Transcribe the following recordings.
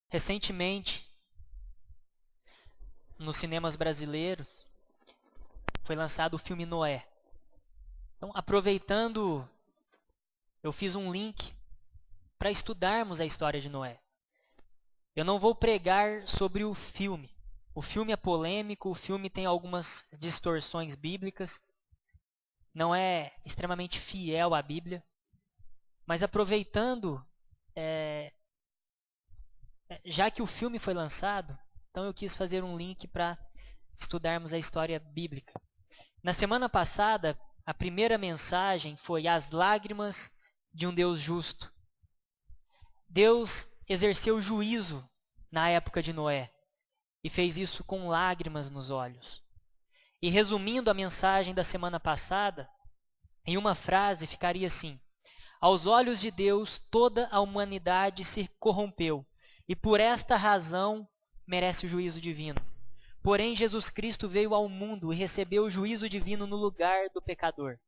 Recentemente, nos cinemas brasileiros, foi lançado o filme Noé. Então, aproveitando, eu fiz um link para estudarmos a história de Noé. Eu não vou pregar sobre o filme. O filme é polêmico, o filme tem algumas distorções bíblicas, não é extremamente fiel à Bíblia. Mas aproveitando, já que o filme foi lançado, então eu quis fazer um link para estudarmos a história bíblica. Na semana passada, a primeira mensagem foi as lágrimas de um Deus justo. Deus exerceu juízo na época de Noé e fez isso com lágrimas nos olhos. E resumindo a mensagem da semana passada, em uma frase ficaria assim: aos olhos de Deus, toda a humanidade se corrompeu e por esta razão merece o juízo divino. Porém, Jesus Cristo veio ao mundo e recebeu o juízo divino no lugar do pecador.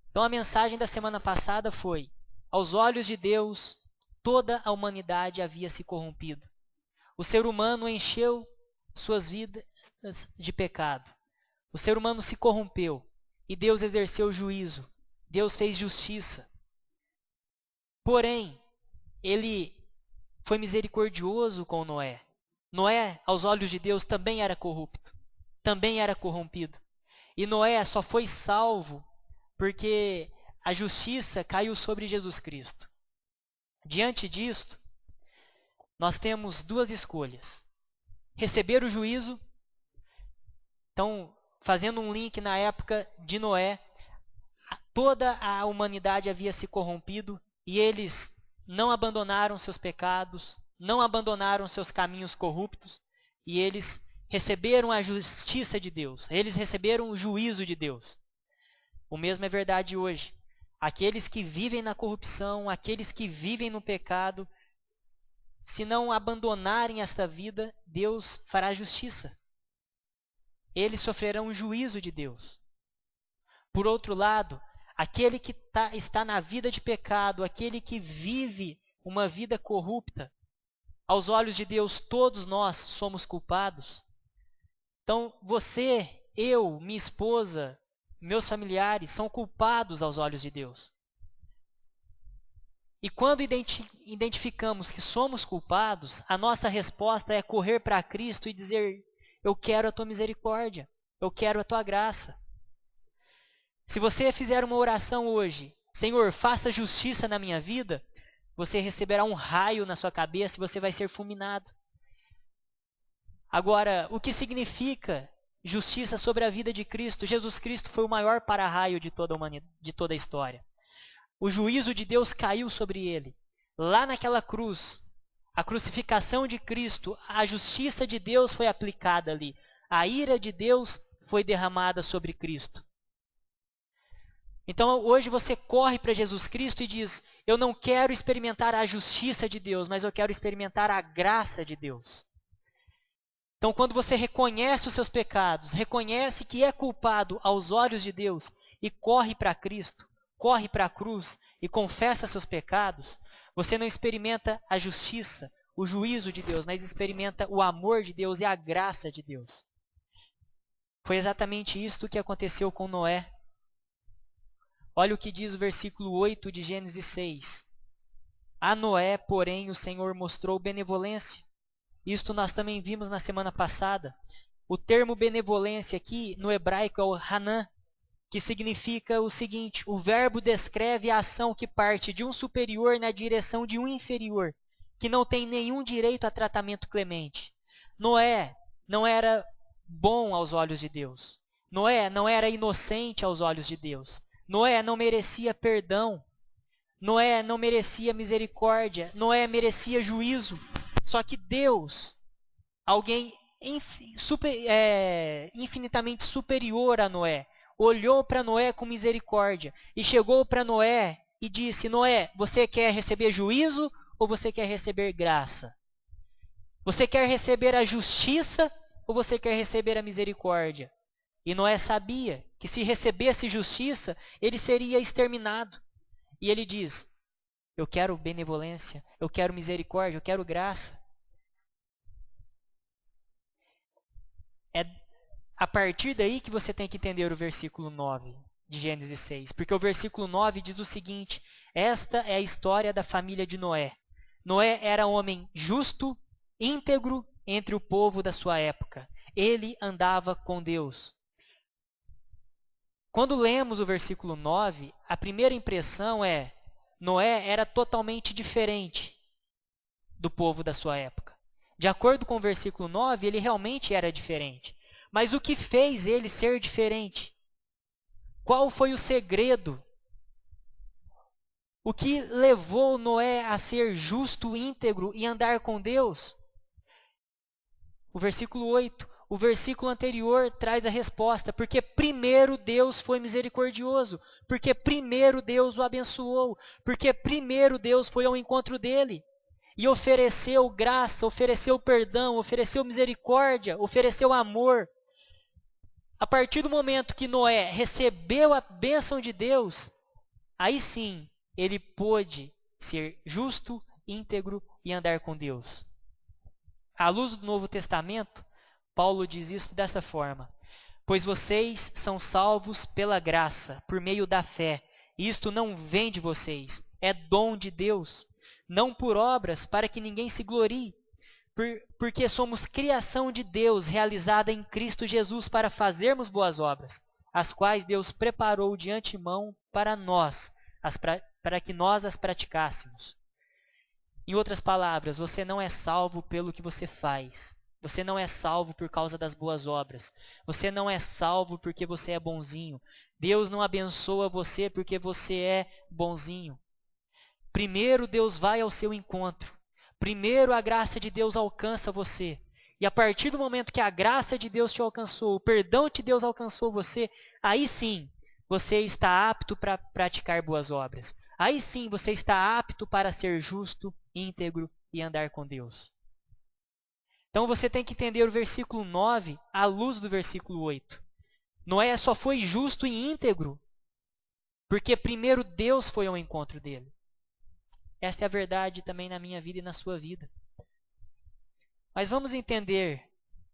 Então a mensagem da semana passada foi: aos olhos de Deus, toda a humanidade havia se corrompido. O ser humano encheu suas vidas de pecado. O ser humano se corrompeu e Deus exerceu juízo. Deus fez justiça. Porém, ele foi misericordioso com Noé. Noé, aos olhos de Deus, também era corrupto, também era corrompido. E Noé só foi salvo porque a justiça caiu sobre Jesus Cristo. Diante disto, nós temos duas escolhas: receber o juízo. Então, fazendo um link na época de Noé, toda a humanidade havia se corrompido e eles não abandonaram seus pecados, não abandonaram seus caminhos corruptos e eles receberam a justiça de Deus, eles receberam o juízo de Deus. O mesmo é verdade hoje. Aqueles que vivem na corrupção, aqueles que vivem no pecado, se não abandonarem esta vida, Deus fará justiça. Eles sofrerão o juízo de Deus. Por outro lado, aquele que está na vida de pecado, aquele que vive uma vida corrupta, aos olhos de Deus, todos nós somos culpados. Então, você, eu, minha esposa, meus familiares são culpados aos olhos de Deus. E quando identificamos que somos culpados, a nossa resposta é correr para Cristo e dizer: eu quero a tua misericórdia, eu quero a tua graça. Se você fizer uma oração hoje: Senhor, faça justiça na minha vida, você receberá um raio na sua cabeça e você vai ser fulminado. Agora, o que significa justiça sobre a vida de Cristo? Jesus Cristo foi o maior para-raio de toda a história. O juízo de Deus caiu sobre ele. Lá naquela cruz, a crucificação de Cristo, a justiça de Deus foi aplicada ali. A ira de Deus foi derramada sobre Cristo. Então hoje você corre para Jesus Cristo e diz: eu não quero experimentar a justiça de Deus, mas eu quero experimentar a graça de Deus. Então quando você reconhece os seus pecados, reconhece que é culpado aos olhos de Deus e corre para Cristo, corre para a cruz e confessa seus pecados, você não experimenta a justiça, o juízo de Deus, mas experimenta o amor de Deus e a graça de Deus. Foi exatamente isso que aconteceu com Noé. Olha o que diz o versículo 8 de Gênesis 6. A Noé, porém, o Senhor mostrou benevolência. Isto nós também vimos na semana passada. O termo benevolência aqui no hebraico é o Hanan, que significa o seguinte: o verbo descreve a ação que parte de um superior na direção de um inferior, que não tem nenhum direito a tratamento clemente. Noé não era bom aos olhos de Deus. Noé não era inocente aos olhos de Deus. Noé não merecia perdão. Noé não merecia misericórdia. Noé merecia juízo. Só que Deus, alguém infinitamente superior a Noé, olhou para Noé com misericórdia e chegou para Noé e disse: Noé, você quer receber juízo ou você quer receber graça? Você quer receber a justiça ou você quer receber a misericórdia? E Noé sabia que se recebesse justiça, ele seria exterminado. E ele diz: Eu quero benevolência, eu quero misericórdia, eu quero graça. É a partir daí que você tem que entender o versículo 9 de Gênesis 6. Porque o versículo 9 diz o seguinte: esta é a história da família de Noé. Noé era um homem justo, íntegro entre o povo da sua época. Ele andava com Deus. Quando lemos o versículo 9, a primeira impressão é: Noé era totalmente diferente do povo da sua época. De acordo com o versículo 9, ele realmente era diferente. Mas o que fez ele ser diferente? Qual foi o segredo? O que levou Noé a ser justo, íntegro e andar com Deus? O versículo 8. O versículo anterior traz a resposta. Porque primeiro Deus foi misericordioso. Porque primeiro Deus o abençoou. Porque primeiro Deus foi ao encontro dele. E ofereceu graça, ofereceu perdão, ofereceu misericórdia, ofereceu amor. A partir do momento que Noé recebeu a bênção de Deus, aí sim ele pôde ser justo, íntegro e andar com Deus. À luz do Novo Testamento, Paulo diz isso dessa forma: pois vocês são salvos pela graça, por meio da fé. Isto não vem de vocês, é dom de Deus, não por obras, para que ninguém se glorie. Porque somos criação de Deus, realizada em Cristo Jesus, para fazermos boas obras, as quais Deus preparou de antemão para nós, para que nós as praticássemos. Em outras palavras, você não é salvo pelo que você faz. Você não é salvo por causa das boas obras. Você não é salvo porque você é bonzinho. Deus não abençoa você porque você é bonzinho. Primeiro Deus vai ao seu encontro. Primeiro a graça de Deus alcança você. E a partir do momento que a graça de Deus te alcançou, o perdão de Deus alcançou você, aí sim você está apto para praticar boas obras. Aí sim você está apto para ser justo, íntegro e andar com Deus. Então você tem que entender o versículo 9 à luz do versículo 8. Noé só foi justo e íntegro porque primeiro Deus foi ao encontro dele. Esta é a verdade também na minha vida e na sua vida. Mas vamos entender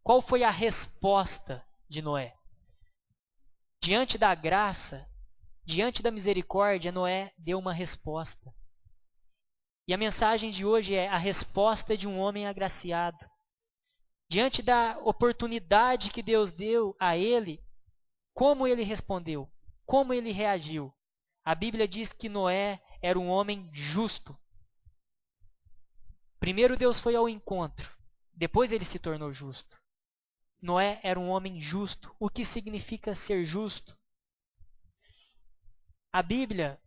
qual foi a resposta de Noé. Diante da graça, diante da misericórdia, Noé deu uma resposta. E a mensagem de hoje é a resposta de um homem agraciado. Diante da oportunidade que Deus deu a ele, como ele respondeu? Como ele reagiu? A Bíblia diz que Noé era um homem justo. Primeiro Deus foi ao encontro, depois ele se tornou justo. Noé era um homem justo. O que significa ser justo? A Bíblia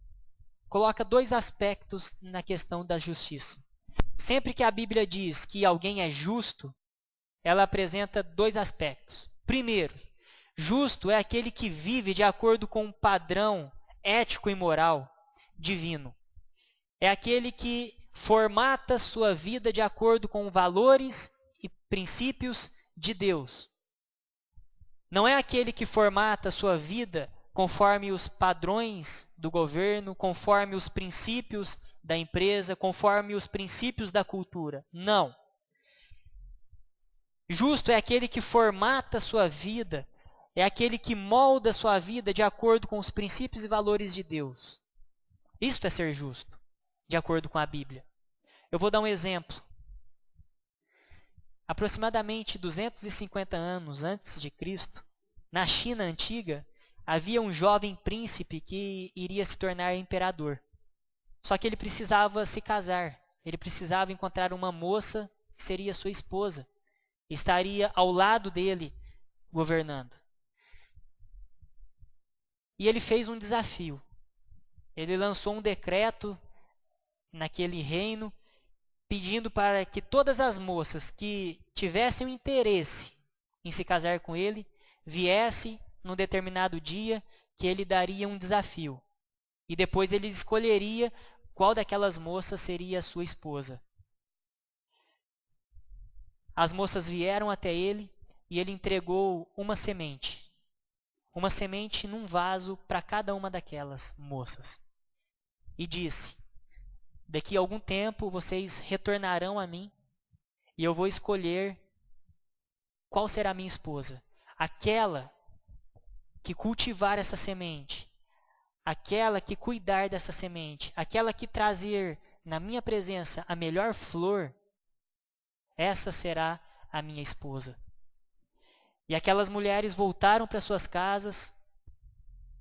coloca dois aspectos na questão da justiça. Sempre que a Bíblia diz que alguém é justo, ela apresenta dois aspectos. Primeiro, justo é aquele que vive de acordo com um padrão ético e moral divino. É aquele que formata sua vida de acordo com valores e princípios de Deus. Não é aquele que formata sua vida conforme os padrões do governo, conforme os princípios da empresa, conforme os princípios da cultura. Não. Justo é aquele que formata sua vida, é aquele que molda sua vida de acordo com os princípios e valores de Deus. Isto é ser justo, de acordo com a Bíblia. Eu vou dar um exemplo. Aproximadamente 250 anos antes de Cristo, na China antiga, havia um jovem príncipe que iria se tornar imperador. Só que ele precisava se casar. Ele precisava encontrar uma moça que seria sua esposa. Estaria ao lado dele governando. E ele fez um desafio. Ele lançou um decreto naquele reino, pedindo para que todas as moças que tivessem o interesse em se casar com ele, viessem num determinado dia que ele daria um desafio. E depois ele escolheria qual daquelas moças seria a sua esposa. As moças vieram até ele e ele entregou uma semente. Uma semente num vaso para cada uma daquelas moças. E disse: daqui a algum tempo vocês retornarão a mim e eu vou escolher qual será a minha esposa. Aquela que cultivar essa semente, aquela que cuidar dessa semente, aquela que trazer na minha presença a melhor flor, essa será a minha esposa. E aquelas mulheres voltaram para suas casas,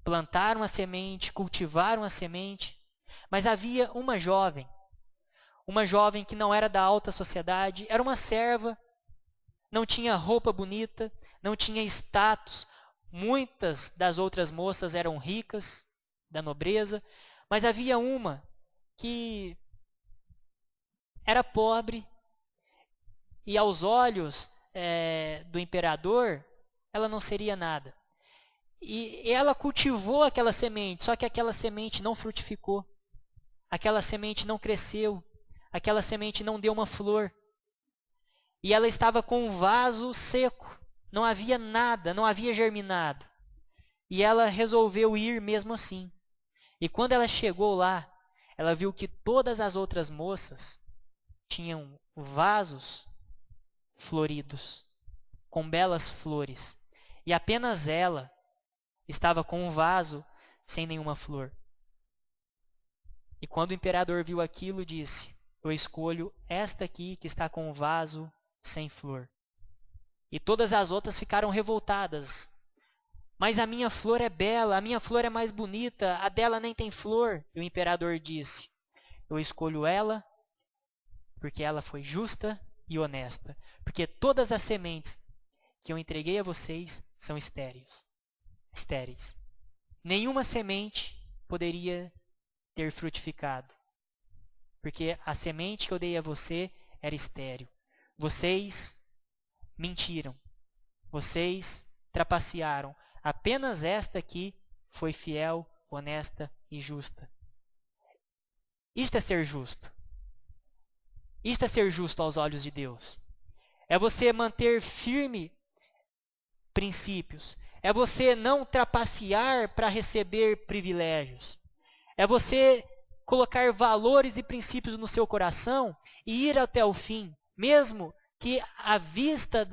plantaram a semente, cultivaram a semente, mas havia uma jovem que não era da alta sociedade, era uma serva, não tinha roupa bonita, não tinha status. Muitas das outras moças eram ricas, da nobreza, mas havia uma que era pobre e aos olhos do imperador ela não seria nada. E ela cultivou aquela semente, só que aquela semente não frutificou, aquela semente não cresceu, aquela semente não deu uma flor. E ela estava com um vaso seco, não havia nada, não havia germinado. E ela resolveu ir mesmo assim. E quando ela chegou lá, ela viu que todas as outras moças tinham vasos floridos, com belas flores. E apenas ela estava com um vaso sem nenhuma flor. E quando o imperador viu aquilo, disse: eu escolho esta aqui que está com um vaso sem flor. E todas as outras ficaram revoltadas. Mas a minha flor é bela, a minha flor é mais bonita, a dela nem tem flor. E o imperador disse: eu escolho ela porque ela foi justa e honesta. Porque todas as sementes que eu entreguei a vocês são estéreis. Nenhuma semente poderia ter frutificado. Porque a semente que eu dei a você era estéril. Vocês mentiram. Vocês trapacearam. Apenas esta aqui foi fiel, honesta e justa. Isto é ser justo. Isto é ser justo aos olhos de Deus. É você manter firme princípios. É você não trapacear para receber privilégios. É você colocar valores e princípios no seu coração e ir até o fim, mesmo que à vista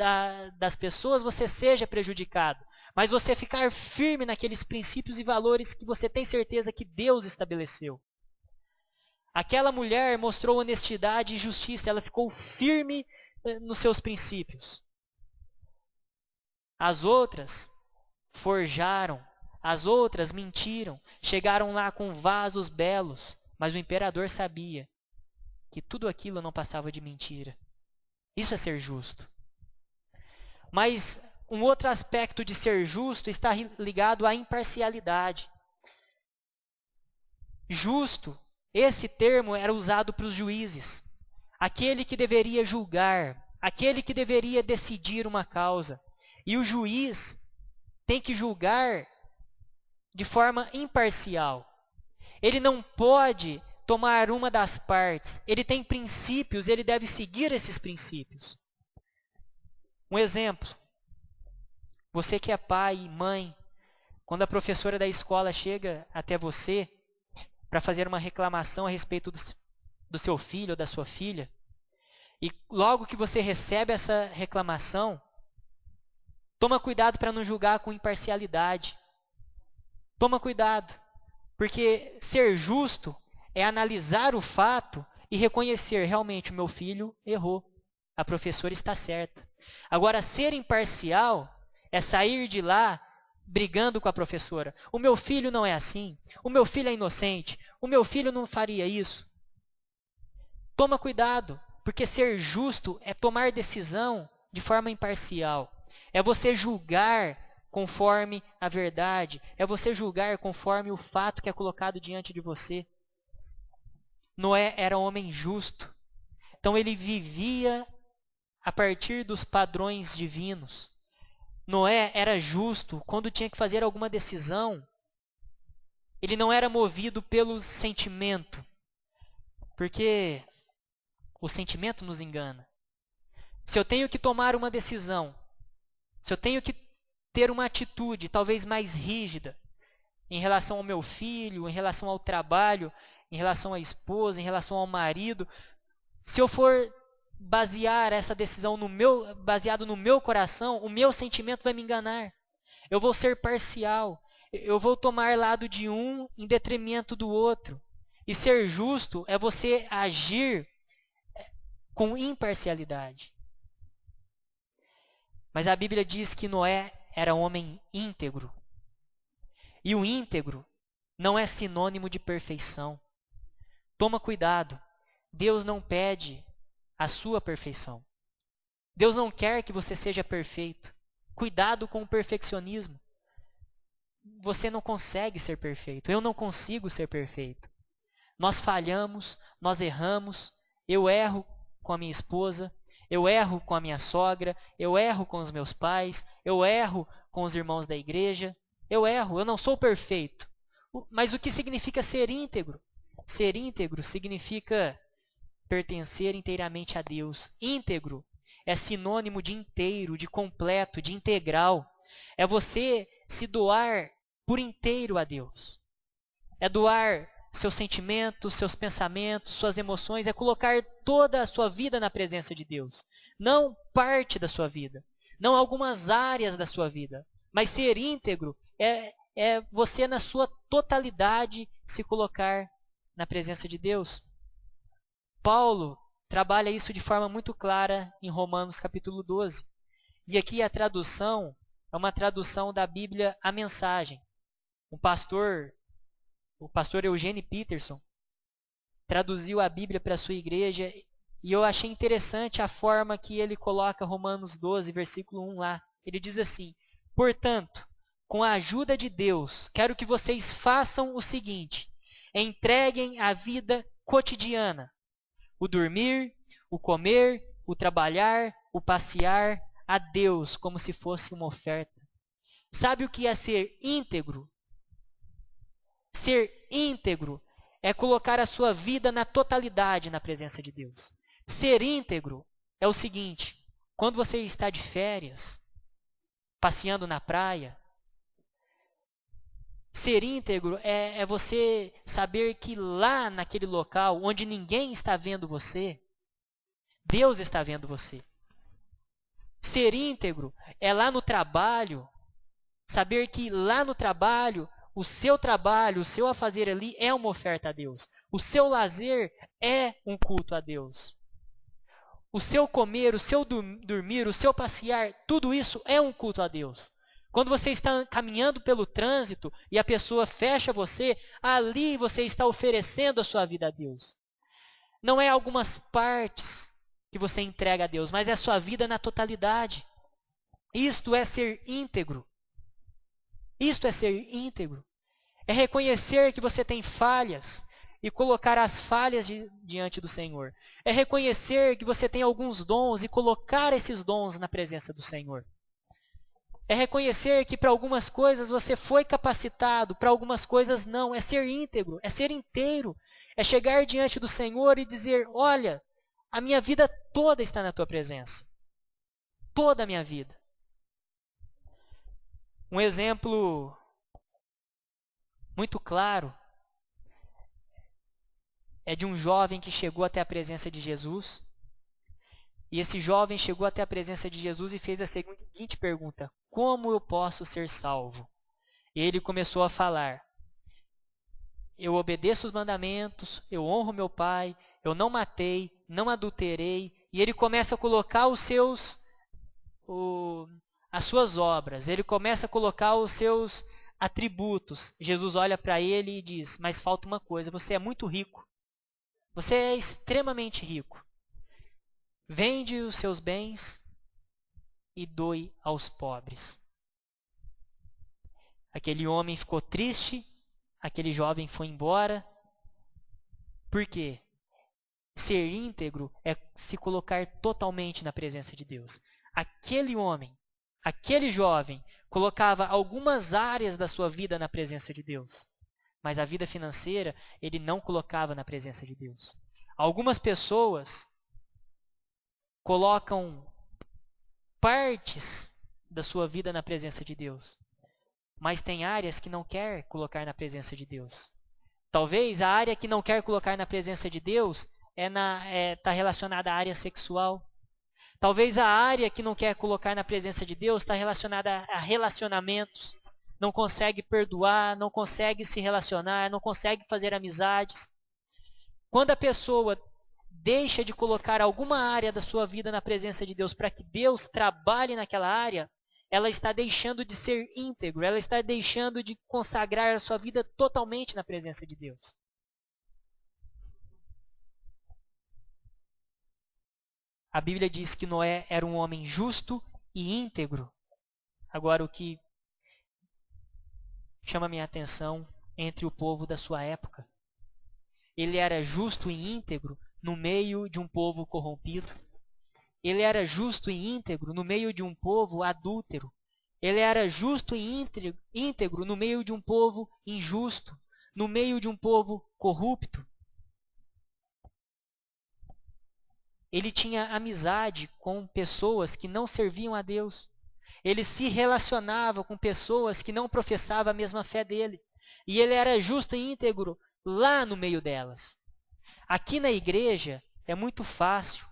das pessoas você seja prejudicado. Mas você ficar firme naqueles princípios e valores que você tem certeza que Deus estabeleceu. Aquela mulher mostrou honestidade e justiça, ela ficou firme nos seus princípios. As outras forjaram, as outras mentiram, chegaram lá com vasos belos, mas o imperador sabia que tudo aquilo não passava de mentira. Isso é ser justo. Mas um outro aspecto de ser justo está ligado à imparcialidade. Justo, esse termo era usado para os juízes. Aquele que deveria julgar, aquele que deveria decidir uma causa. E o juiz tem que julgar de forma imparcial. Ele não pode tomar uma das partes. Ele tem princípios, ele deve seguir esses princípios. Um exemplo. Você que é pai e mãe, quando a professora da escola chega até você para fazer uma reclamação a respeito do seu filho ou da sua filha, e logo que você recebe essa reclamação, toma cuidado para não julgar com imparcialidade. Toma cuidado, porque ser justo é analisar o fato e reconhecer: realmente o meu filho errou, a professora está certa. Agora, ser imparcial é sair de lá brigando com a professora. O meu filho não é assim, o meu filho é inocente, o meu filho não faria isso. Toma cuidado, porque ser justo é tomar decisão de forma imparcial. É você julgar conforme a verdade. É você julgar conforme o fato que é colocado diante de você. Noé era um homem justo. Então ele vivia a partir dos padrões divinos. Noé era justo quando tinha que fazer alguma decisão. Ele não era movido pelo sentimento. Porque o sentimento nos engana. Se eu tenho que tomar uma decisão, se eu tenho que ter uma atitude talvez mais rígida em relação ao meu filho, em relação ao trabalho, em relação à esposa, em relação ao marido, se eu for basear essa decisão baseado no meu coração, o meu sentimento vai me enganar. Eu vou ser parcial. Eu vou tomar lado de um em detrimento do outro. E ser justo é você agir com imparcialidade. Mas a Bíblia diz que Noé era um homem íntegro. E o íntegro não é sinônimo de perfeição. Toma cuidado. Deus não pede a sua perfeição. Deus não quer que você seja perfeito. Cuidado com o perfeccionismo. Você não consegue ser perfeito. Eu não consigo ser perfeito. Nós falhamos, nós erramos. Eu erro com a minha esposa, eu erro com a minha sogra, eu erro com os meus pais, eu erro com os irmãos da igreja. Eu erro, eu não sou perfeito. Mas o que significa ser íntegro? Ser íntegro significa pertencer inteiramente a Deus. Íntegro é sinônimo de inteiro, de completo, de integral. É você se doar por inteiro a Deus. É doar seus sentimentos, seus pensamentos, suas emoções, é colocar toda a sua vida na presença de Deus. Não parte da sua vida, não algumas áreas da sua vida, mas ser íntegro é você na sua totalidade se colocar na presença de Deus. Paulo trabalha isso de forma muito clara em Romanos capítulo 12. E aqui a tradução é uma tradução da Bíblia A Mensagem. O pastor Eugene Peterson traduziu a Bíblia para a sua igreja e eu achei interessante a forma que ele coloca Romanos 12, versículo 1 lá. Ele diz assim: portanto, com a ajuda de Deus, quero que vocês façam o seguinte: entreguem a vida cotidiana, o dormir, o comer, o trabalhar, o passear, a Deus como se fosse uma oferta. Sabe o que é ser íntegro? Ser íntegro é colocar a sua vida na totalidade na presença de Deus. Ser íntegro é o seguinte: quando você está de férias, passeando na praia, ser íntegro é você saber que lá naquele local onde ninguém está vendo você, Deus está vendo você. Ser íntegro é lá no trabalho, saber que lá no trabalho, o seu afazer ali é uma oferta a Deus. O seu lazer é um culto a Deus. O seu comer, o seu dormir, o seu passear, tudo isso é um culto a Deus. Quando você está caminhando pelo trânsito e a pessoa fecha você, ali você está oferecendo a sua vida a Deus. Não é algumas partes que você entrega a Deus, mas é a sua vida na totalidade. Isto é ser íntegro. Isto é ser íntegro. É reconhecer que você tem falhas e colocar as falhas diante do Senhor. É reconhecer que você tem alguns dons e colocar esses dons na presença do Senhor. É reconhecer que para algumas coisas você foi capacitado, para algumas coisas não. É ser íntegro, é ser inteiro. É chegar diante do Senhor e dizer: olha, a minha vida toda está na tua presença. Toda a minha vida. Um exemplo muito claro é de um jovem que chegou até a presença de Jesus. E esse jovem chegou até a presença de Jesus e fez a seguinte pergunta: como eu posso ser salvo? E ele começou a falar: eu obedeço os mandamentos, eu honro meu pai, eu não matei, não adulterei. E ele começa a colocar as suas obras, ele começa a colocar os seus atributos. Jesus olha para ele e diz: mas falta uma coisa, você é muito rico. Você é extremamente rico. Vende os seus bens e doe aos pobres. Aquele homem ficou triste, aquele jovem foi embora. Por quê? Ser íntegro é se colocar totalmente na presença de Deus. Aquele homem, aquele jovem, colocava algumas áreas da sua vida na presença de Deus. Mas a vida financeira, ele não colocava na presença de Deus. Algumas pessoas colocam partes da sua vida na presença de Deus, mas tem áreas que não quer colocar na presença de Deus. Talvez a área que não quer colocar na presença de Deus está relacionada à área sexual. Talvez a área que não quer colocar na presença de Deus está relacionada a relacionamentos. Não consegue perdoar, não consegue se relacionar, não consegue fazer amizades. Quando a pessoa deixa de colocar alguma área da sua vida na presença de Deus para que Deus trabalhe naquela área, ela está deixando de ser íntegro, ela está deixando de consagrar a sua vida totalmente na presença de Deus. A Bíblia diz que Noé era um homem justo e íntegro. Agora, o que chama minha atenção entre o povo da sua época. Ele era justo e íntegro no meio de um povo corrompido. Ele era justo e íntegro no meio de um povo adúltero. Ele era justo e íntegro no meio de um povo injusto, no meio de um povo corrupto. Ele tinha amizade com pessoas que não serviam a Deus. Ele se relacionava com pessoas que não professavam a mesma fé dele. E ele era justo e íntegro lá no meio delas. Aqui na igreja é muito fácil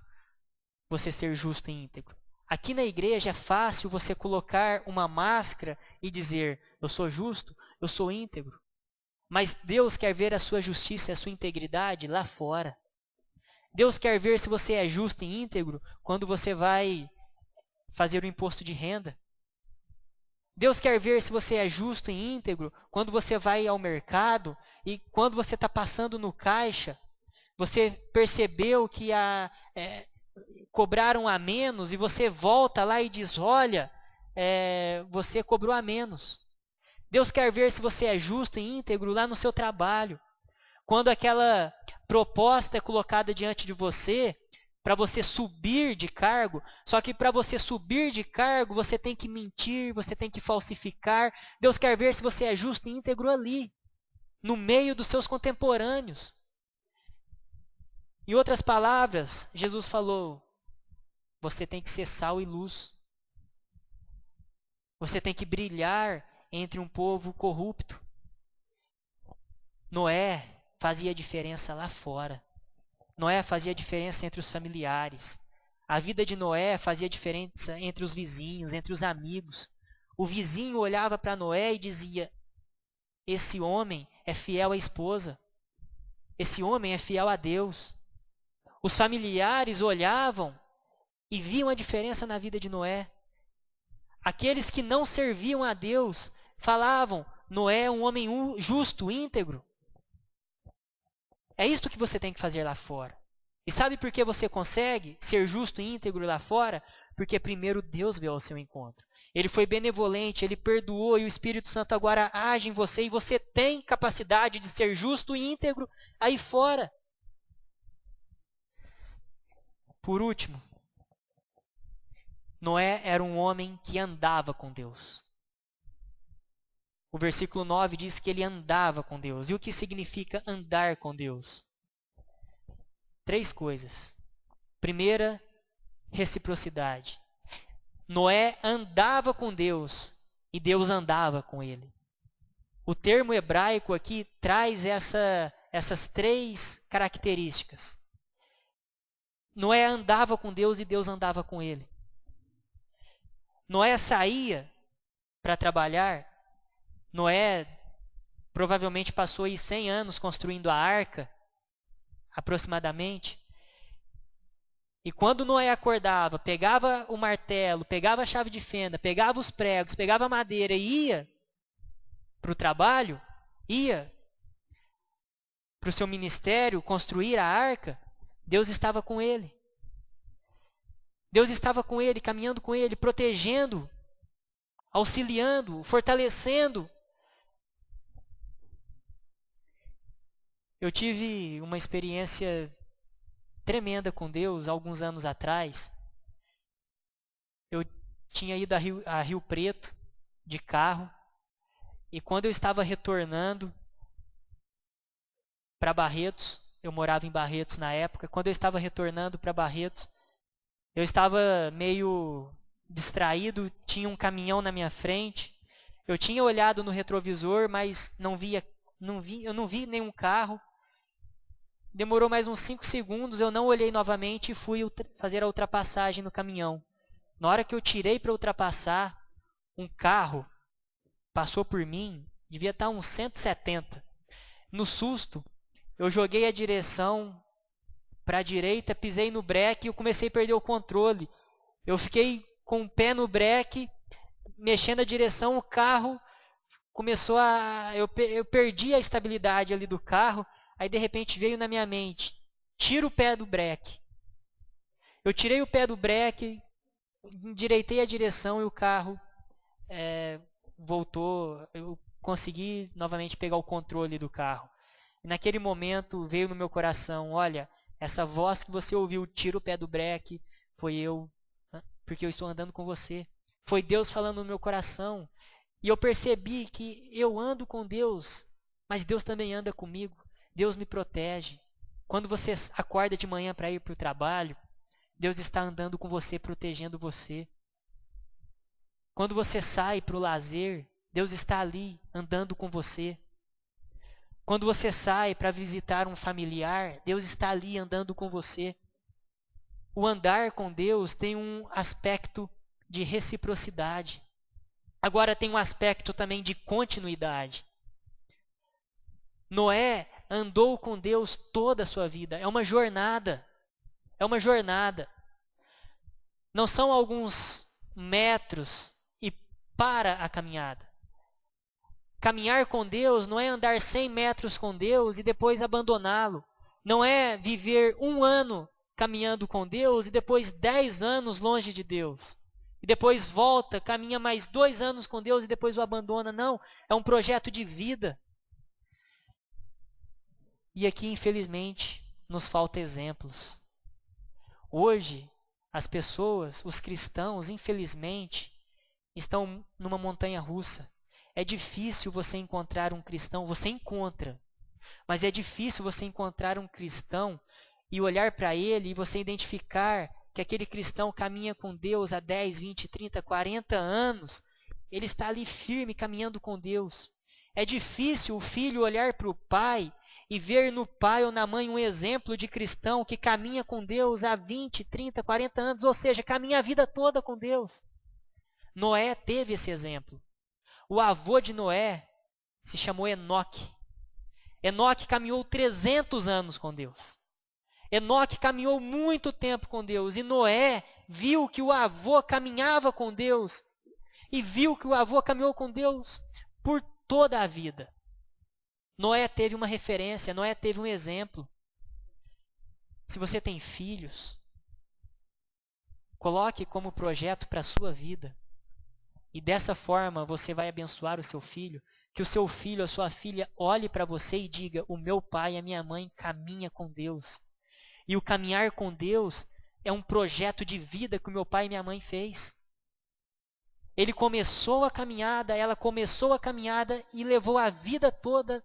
você ser justo e íntegro. Aqui na igreja é fácil você colocar uma máscara e dizer, eu sou justo, eu sou íntegro. Mas Deus quer ver a sua justiça e a sua integridade lá fora. Deus quer ver se você é justo e íntegro quando você vai fazer o imposto de renda. Deus quer ver se você é justo e íntegro quando você vai ao mercado e quando você está passando no caixa, você percebeu que cobraram a menos e você volta lá e diz, olha, você cobrou a menos. Deus quer ver se você é justo e íntegro lá no seu trabalho. Quando aquela proposta é colocada diante de você, para você subir de cargo, só que para você subir de cargo, você tem que mentir, você tem que falsificar. Deus quer ver se você é justo e íntegro ali, no meio dos seus contemporâneos. Em outras palavras, Jesus falou, você tem que ser sal e luz. Você tem que brilhar entre um povo corrupto. Noé fazia diferença lá fora. Noé fazia diferença entre os familiares. A vida de Noé fazia diferença entre os vizinhos, entre os amigos. O vizinho olhava para Noé e dizia, esse homem é fiel à esposa. Esse homem é fiel a Deus. Os familiares olhavam e viam a diferença na vida de Noé. Aqueles que não serviam a Deus falavam, Noé é um homem justo, íntegro. É isto que você tem que fazer lá fora. E sabe por que você consegue ser justo e íntegro lá fora? Porque primeiro Deus veio ao seu encontro. Ele foi benevolente, Ele perdoou e o Espírito Santo agora age em você e você tem capacidade de ser justo e íntegro aí fora. Por último, Noé era um homem que andava com Deus. O versículo 9 diz que ele andava com Deus. E o que significa andar com Deus? 3 coisas. Primeira, reciprocidade. Noé andava com Deus e Deus andava com ele. O termo hebraico aqui traz essas 3 características. Noé andava com Deus e Deus andava com ele. Noé saía para trabalhar. Noé provavelmente passou aí 100 anos construindo a arca, aproximadamente. E quando Noé acordava, pegava o martelo, pegava a chave de fenda, pegava os pregos, pegava a madeira e ia para o trabalho, ia para o seu ministério construir a arca, Deus estava com ele. Deus estava com ele, caminhando com ele, protegendo, auxiliando, fortalecendo. Eu tive uma experiência tremenda com Deus alguns anos atrás. Eu tinha ido a Rio Preto de carro e quando eu estava retornando para Barretos, eu morava em Barretos na época, quando eu estava retornando para Barretos, eu estava meio distraído, tinha um caminhão na minha frente, eu tinha olhado no retrovisor, mas não via eu não vi nenhum carro. Demorou mais uns 5 segundos, eu não olhei novamente e fui fazer a ultrapassagem no caminhão. Na hora que eu tirei para ultrapassar, um carro passou por mim, devia estar uns 170. No susto, eu joguei a direção para a direita, pisei no breque e eu comecei a perder o controle. Eu fiquei com o pé no breque, mexendo a direção, o carro começou a... Eu perdi a estabilidade ali do carro, aí de repente veio na minha mente, tira o pé do breque. Eu tirei o pé do breque, endireitei a direção e o carro voltou, eu consegui novamente pegar o controle do carro. E naquele momento veio no meu coração, olha, essa voz que você ouviu, tira o pé do breque, foi eu, porque eu estou andando com você. Foi Deus falando no meu coração. E eu percebi que eu ando com Deus, mas Deus também anda comigo. Deus me protege. Quando você acorda de manhã para ir para o trabalho, Deus está andando com você, protegendo você. Quando você sai para o lazer, Deus está ali, andando com você. Quando você sai para visitar um familiar, Deus está ali, andando com você. O andar com Deus tem um aspecto de reciprocidade. Agora tem um aspecto também de continuidade. Noé andou com Deus toda a sua vida. É uma jornada. É uma jornada. Não são alguns metros e para a caminhada. Caminhar com Deus não é andar 100 metros com Deus e depois abandoná-lo. Não é viver 1 ano caminhando com Deus e depois 10 anos longe de Deus. E depois volta, caminha mais 2 anos com Deus e depois o abandona. Não, é um projeto de vida. E aqui, infelizmente, nos falta exemplos. Hoje, as pessoas, os cristãos, infelizmente, estão numa montanha russa. É difícil você encontrar um cristão, você encontra, mas é difícil você encontrar um cristão e olhar para ele e você identificar que aquele cristão caminha com Deus há 10, 20, 30, 40 anos. Ele está ali firme, caminhando com Deus. É difícil o filho olhar para o pai e ver no pai ou na mãe um exemplo de cristão que caminha com Deus há 20, 30, 40 anos, ou seja, caminha a vida toda com Deus. Noé teve esse exemplo. O avô de Noé se chamou Enoque. Enoque caminhou 300 anos com Deus. Enoque caminhou muito tempo com Deus. E Noé viu que o avô caminhava com Deus. E viu que o avô caminhou com Deus por toda a vida. Noé teve uma referência, Noé teve um exemplo. Se você tem filhos, coloque como projeto para a sua vida. E dessa forma você vai abençoar o seu filho, que o seu filho, a sua filha, olhe para você e diga, o meu pai e a minha mãe caminham com Deus. E o caminhar com Deus é um projeto de vida que o meu pai e minha mãe fez. Ele começou a caminhada, ela começou a caminhada e levou a vida toda,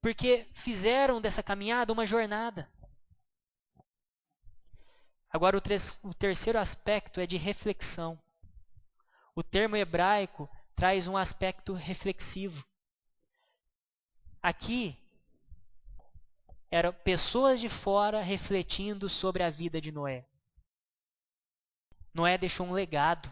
porque fizeram dessa caminhada uma jornada. Agora o terceiro aspecto é de reflexão. O termo hebraico traz um aspecto reflexivo. Aqui, eram pessoas de fora refletindo sobre a vida de Noé. Noé deixou um legado.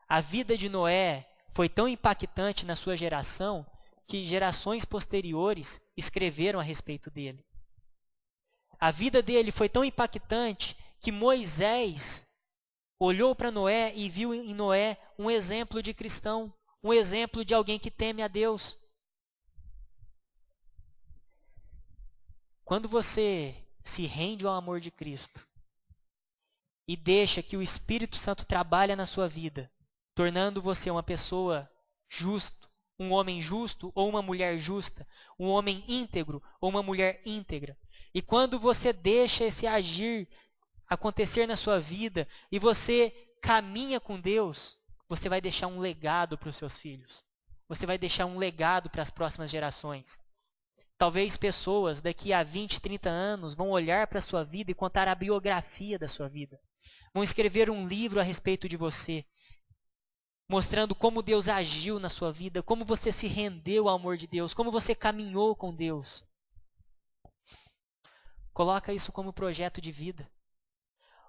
A vida de Noé foi tão impactante na sua geração que gerações posteriores escreveram a respeito dele. A vida dele foi tão impactante que Moisés olhou para Noé e viu em Noé um exemplo de cristão, um exemplo de alguém que teme a Deus. Quando você se rende ao amor de Cristo e deixa que o Espírito Santo trabalhe na sua vida, tornando você uma pessoa justa, um homem justo ou uma mulher justa, um homem íntegro ou uma mulher íntegra. E quando você deixa esse agir acontecer na sua vida e você caminha com Deus, você vai deixar um legado para os seus filhos. Você vai deixar um legado para as próximas gerações. Talvez pessoas daqui a 20, 30 anos vão olhar para a sua vida e contar a biografia da sua vida. Vão escrever um livro a respeito de você. mostrando como Deus agiu na sua vida, como você se rendeu ao amor de Deus, como você caminhou com Deus. Coloca isso como projeto de vida.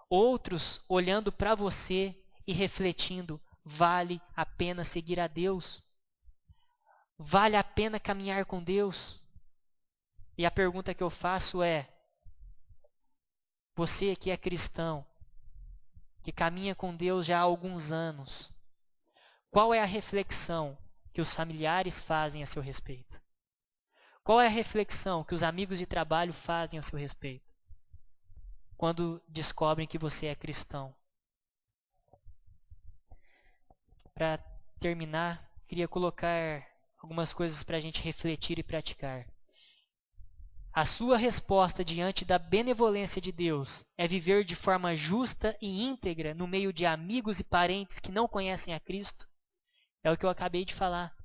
Outros olhando para você e refletindo, vale a pena seguir a Deus? Vale a pena caminhar com Deus? E a pergunta que eu faço é: você que é cristão, que caminha com Deus já há alguns anos, qual é a reflexão que os familiares fazem a seu respeito? Qual é a reflexão que os amigos de trabalho fazem a seu respeito quando descobrem que você é cristão? Para terminar, queria colocar algumas coisas para a gente refletir e praticar. A sua resposta diante da benevolência de Deus é viver de forma justa e íntegra no meio de amigos e parentes que não conhecem a Cristo? É o que eu acabei de falar.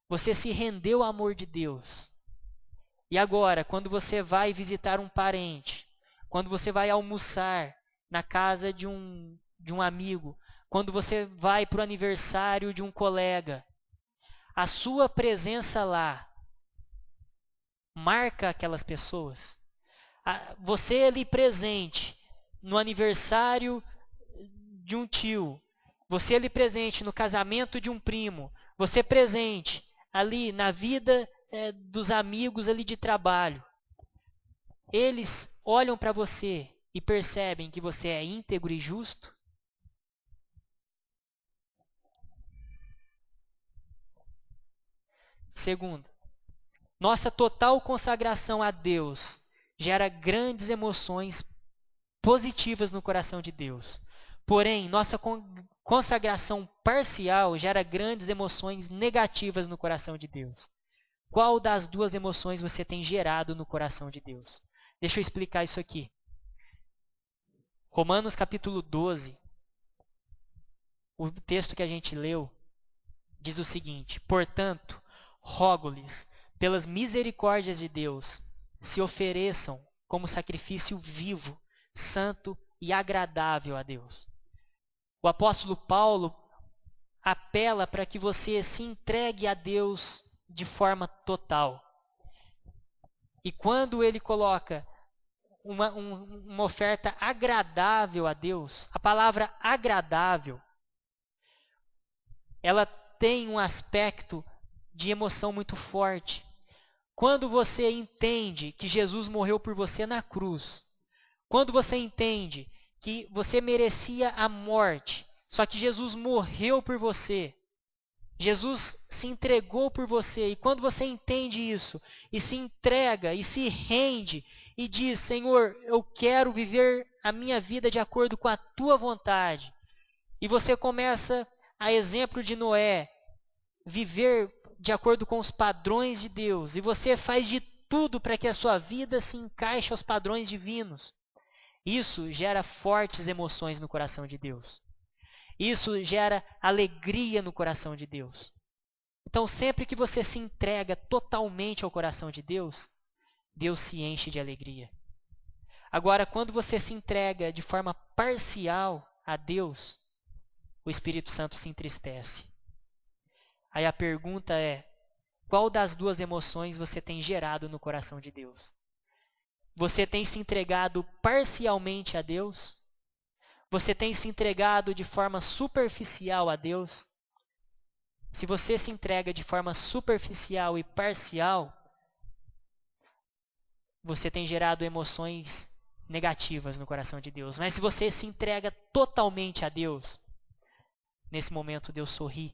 Você se rendeu ao amor de Deus. E agora, quando você vai visitar um parente, quando você vai almoçar na casa de um amigo, quando você vai para o aniversário de um colega, a sua presença lá marca aquelas pessoas. Você ali presente no aniversário de um tio, você ali presente no casamento de um primo, você presente ali na vida dos amigos ali de trabalho. Eles olham para você e percebem que você é íntegro e justo? Segundo, nossa total consagração a Deus gera grandes emoções positivas no coração de Deus. Porém, nossa consagração parcial gera grandes emoções negativas no coração de Deus. Qual das duas emoções você tem gerado no coração de Deus? Deixa eu explicar isso aqui. Romanos capítulo 12, o texto que a gente leu, diz o seguinte: portanto, rogo-lhes, pelas misericórdias de Deus, se ofereçam como sacrifício vivo, santo e agradável a Deus. O apóstolo Paulo apela para que você se entregue a Deus de forma total. E quando ele coloca uma oferta agradável a Deus, a palavra agradável, ela tem um aspecto de emoção muito forte. Quando você entende que Jesus morreu por você na cruz, quando você entende que você merecia a morte, só que Jesus morreu por você, Jesus se entregou por você, e quando você entende isso, e se entrega, e se rende, e diz: Senhor, eu quero viver a minha vida de acordo com a tua vontade, e você começa, a exemplo de Noé, viver de acordo com os padrões de Deus, e você faz de tudo para que a sua vida se encaixe aos padrões divinos, isso gera fortes emoções no coração de Deus. Isso gera alegria no coração de Deus. Então, sempre que você se entrega totalmente ao coração de Deus, Deus se enche de alegria. Agora, quando você se entrega de forma parcial a Deus, o Espírito Santo se entristece. Aí a pergunta é: qual das duas emoções você tem gerado no coração de Deus? Você tem se entregado parcialmente a Deus? Você tem se entregado de forma superficial a Deus? Se você se entrega de forma superficial e parcial, você tem gerado emoções negativas no coração de Deus. Mas se você se entrega totalmente a Deus, nesse momento Deus sorri.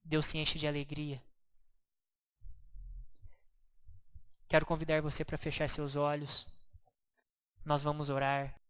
Deus se enche de alegria. Quero convidar você para fechar seus olhos. Nós vamos orar.